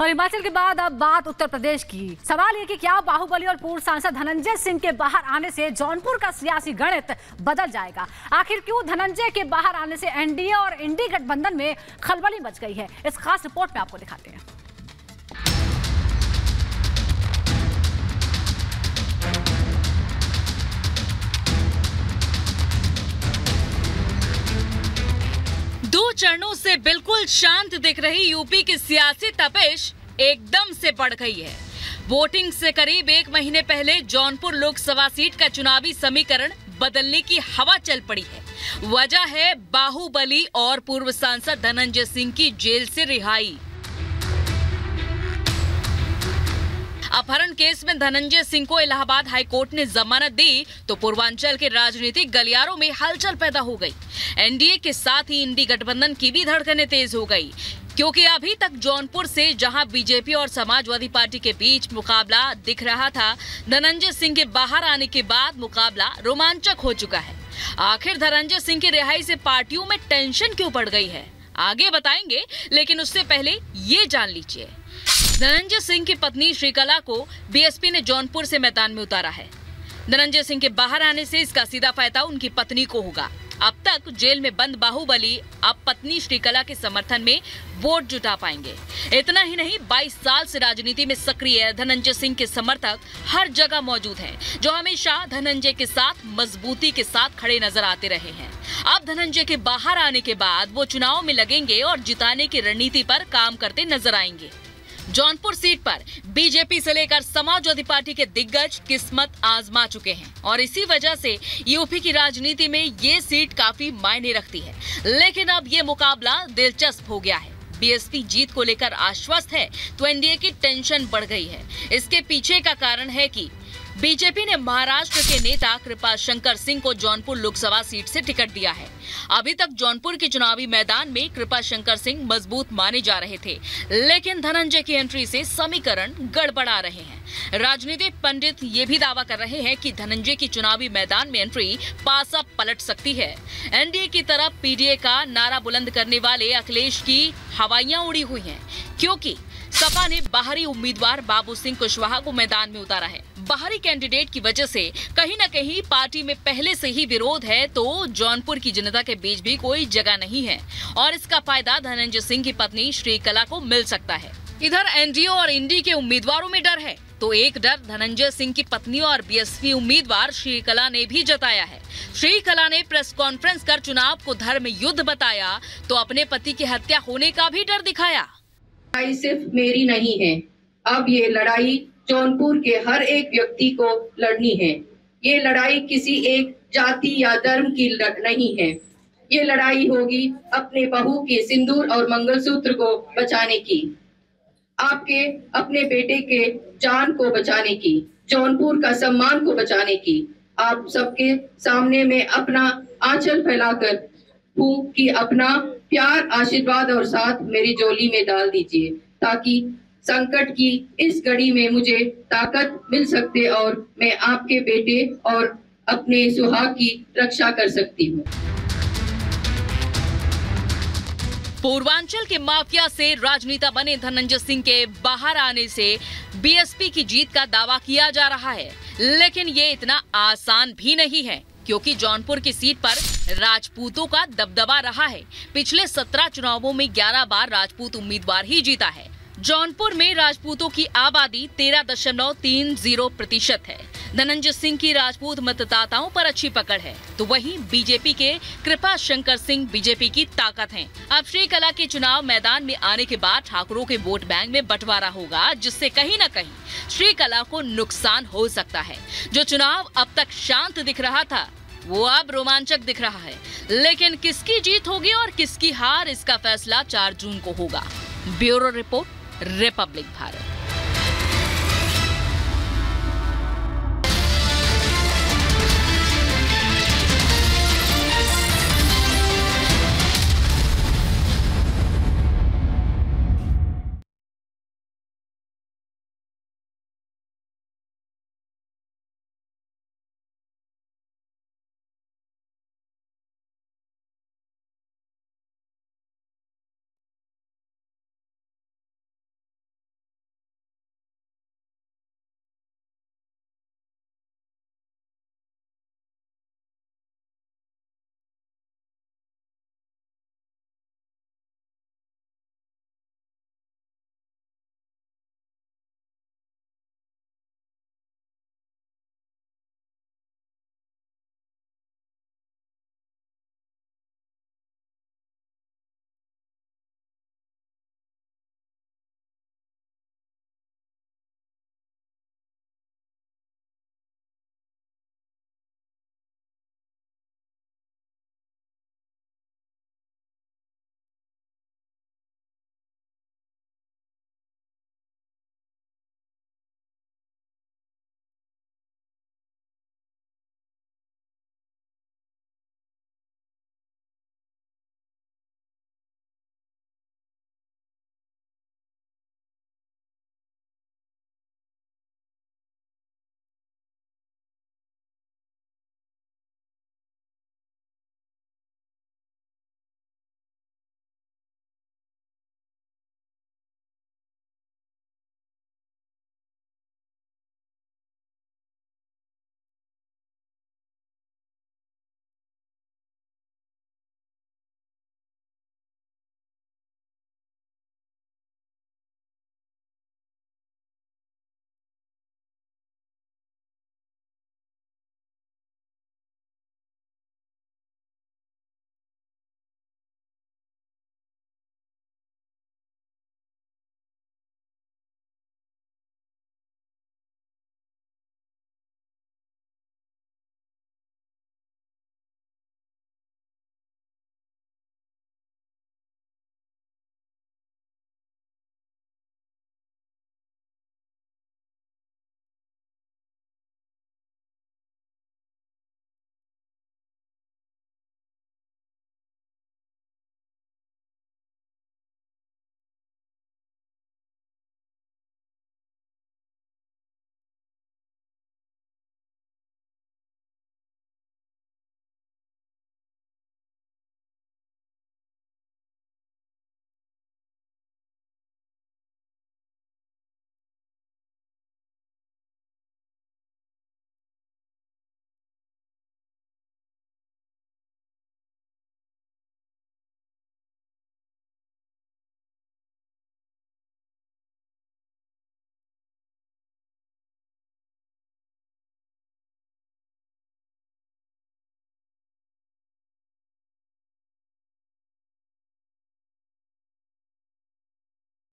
और हिमाचल के बाद अब बात उत्तर प्रदेश की। सवाल ये कि क्या बाहुबली और पूर्व सांसद धनंजय सिंह के बाहर आने से जौनपुर का सियासी गणित बदल जाएगा? आखिर क्यों धनंजय के बाहर आने से एनडीए और इंडी गठबंधन में खलबली मच गई है? इस खास रिपोर्ट में आपको दिखाते हैं। दो चरणों से बिल्कुल शांत दिख रही यूपी की सियासी तपिश एकदम से बढ़ गई है। वोटिंग से करीब 1 महीने पहले जौनपुर लोकसभा सीट का चुनावी समीकरण बदलने की हवा चल पड़ी है। वजह है बाहुबली और पूर्व सांसद धनंजय सिंह की जेल से रिहाई। अपहरण केस में धनंजय सिंह को इलाहाबाद हाईकोर्ट ने जमानत दी तो पूर्वांचल के राजनीतिक गलियारों में हलचल पैदा हो गई। एनडीए के साथ ही इंडी गठबंधन की भी धड़कनें तेज हो गई, क्योंकि अभी तक जौनपुर से जहां बीजेपी और समाजवादी पार्टी के बीच मुकाबला दिख रहा था, धनंजय सिंह के बाहर आने के बाद मुकाबला रोमांचक हो चुका है। आखिर धनंजय सिंह की रिहाई से पार्टियों में टेंशन क्यों बढ़ गई है, आगे बताएंगे, लेकिन उससे पहले ये जान लीजिए। धनंजय सिंह की पत्नी श्रीकला को बीएसपी ने जौनपुर से मैदान में उतारा है। धनंजय सिंह के बाहर आने से इसका सीधा फायदा उनकी पत्नी को होगा। अब तक जेल में बंद बाहुबली अब पत्नी श्रीकला के समर्थन में वोट जुटा पाएंगे। इतना ही नहीं, 22 साल से राजनीति में सक्रिय धनंजय सिंह के समर्थक हर जगह मौजूद हैं, जो हमेशा धनंजय के साथ मजबूती के साथ खड़े नजर आते रहे हैं। अब धनंजय के बाहर आने के बाद वो चुनाव में लगेंगे और जिताने की रणनीति पर काम करते नजर आएंगे। जौनपुर सीट पर बीजेपी से लेकर समाजवादी पार्टी के दिग्गज किस्मत आजमा चुके हैं और इसी वजह से यूपी की राजनीति में ये सीट काफी मायने रखती है। लेकिन अब ये मुकाबला दिलचस्प हो गया है। बीएसपी जीत को लेकर आश्वस्त है तो एनडीए की टेंशन बढ़ गई है। इसके पीछे का कारण है कि बीजेपी ने महाराष्ट्र के नेता कृपा शंकर सिंह को जौनपुर लोकसभा सीट से टिकट दिया है। अभी तक जौनपुर के चुनावी मैदान में कृपा शंकर सिंह मजबूत माने जा रहे थे, लेकिन धनंजय की एंट्री से समीकरण गड़बड़ा रहे हैं। राजनीतिक पंडित ये भी दावा कर रहे हैं कि धनंजय की चुनावी मैदान में एंट्री पासा पलट सकती है। एनडीए की तरफ पीडीए का नारा बुलंद करने वाले अखिलेश की हवाइयां उड़ी हुई हैं, क्योंकि सपा ने बाहरी उम्मीदवार बाबू सिंह कुशवाहा को मैदान में उतारा है। बाहरी कैंडिडेट की वजह से कहीं न कहीं पार्टी में पहले से ही विरोध है, तो जौनपुर की जनता के बीच भी कोई जगह नहीं है और इसका फायदा धनंजय सिंह की पत्नी श्रीकला को मिल सकता है। इधर एनडीए और इंडी के उम्मीदवारों में डर है, तो एक डर धनंजय सिंह की पत्नी और बीएसपी उम्मीदवार श्रीकला ने भी जताया है। श्रीकला ने प्रेस कॉन्फ्रेंस कर चुनाव को धर्म युद्ध बताया तो अपने पति की हत्या होने का भी डर दिखाया। लड़ाई सिर्फ मेरी नहीं है, अब ये लड़ाई जौनपुर के हर एक व्यक्ति को लड़नी है। ये लड़ाई किसी एक जाति या धर्म की नहीं है। ये लड़ाई होगी अपने बहू के सिंदूर और मंगलसूत्र को बचाने की, आपके अपने बेटे के जान को बचाने की, जौनपुर का सम्मान को बचाने की। आप सबके सामने में अपना आंचल फैलाकर हूँ कि अपना प्यार, आशीर्वाद और साथ मेरी झोली में डाल दीजिए, ताकि संकट की इस घड़ी में मुझे ताकत मिल सकते और मैं आपके बेटे और अपने सुहाग की रक्षा कर सकती हूँ। पूर्वांचल के माफिया से राजनेता बने धनंजय सिंह के बाहर आने से बीएसपी की जीत का दावा किया जा रहा है, लेकिन ये इतना आसान भी नहीं है, क्योंकि जौनपुर की सीट पर राजपूतों का दबदबा रहा है। पिछले 17 चुनावों में 11 बार राजपूत उम्मीदवार ही जीता है। जौनपुर में राजपूतों की आबादी 13.30% है। धनंजय सिंह की राजपूत मतदाताओं पर अच्छी पकड़ है, तो वहीं बीजेपी के कृपा शंकर सिंह बीजेपी की ताकत हैं। अब श्रीकला के चुनाव मैदान में आने के बाद ठाकुरों के वोट बैंक में बंटवारा होगा, जिससे कहीं न कहीं श्रीकला को नुकसान हो सकता है। जो चुनाव अब तक शांत दिख रहा था, वो अब रोमांचक दिख रहा है। लेकिन किसकी जीत होगी और किसकी हार, इसका फैसला 4 जून को होगा। Bureau report, Republic Bharat.